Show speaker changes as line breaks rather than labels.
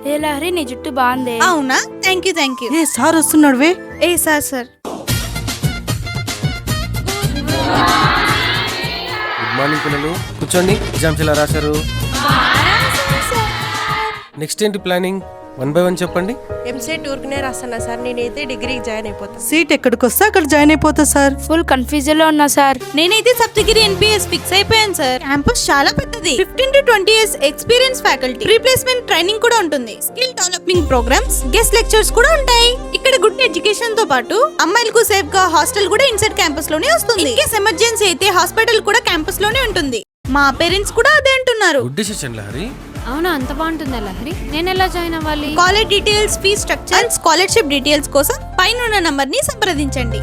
ఏ లహరి నీ జుట్టు బాగుంది.
అవునా, థ్యాంక్ యూ.
ఏ సార్ వస్తున్నాడు వే.
ఏ సార్
గుడ్ మార్నింగ్ పిల్లలు, కూర్చోండి. ఎగ్జామ్స్ ఎలా రాశారు? నెక్స్ట్ ఏంటి ప్లానింగ్? 1 by 1 చెప్పండి.
ఎంసెట్ ఊరికనే రాస్తున్నా సార్. నేనైతే డిగ్రీకి జాయిన్ అయిపోతాను.
సీట్ ఎక్కడికి వస్తే అక్కడ జాయిన్ అయిపోతా సార్.
ఫుల్ కన్ఫ్యూజన్ లో ఉన్నా సార్.
నేనైతే సప్తగిరి NPS ఫిక్స్ అయిపోయాను సార్. క్యాంపస్ చాలా పెద్దది. 15 to 20 years experience faculty, replacement training కూడా ఉంటుంది. Skill developing programs, guest lectures కూడా ఉంటాయి. ఇక్కడ గుడ్ ఎడ్యుకేషన్ తో పాటు అమ్మాయిలకు సేఫ్ గా హాస్టల్ కూడా ఇన్సైడ్ క్యాంపస్ లోనే వస్తుంది. కేస్ ఎమర్జెన్సీ అయితే హాస్పిటల్ కూడా క్యాంపస్ లోనే ఉంటుంది. మా పేరెంట్స్ కూడా అదే అంటున్నారు.
Good decision Lahari.
అవునా, అంత బాగుంటుందా లహరి? నేను ఎలా జాయిన్ అవ్వాలి?
College details, fee structure and scholarship details కోసం పైన నంబర్ ని సంప్రదించండి.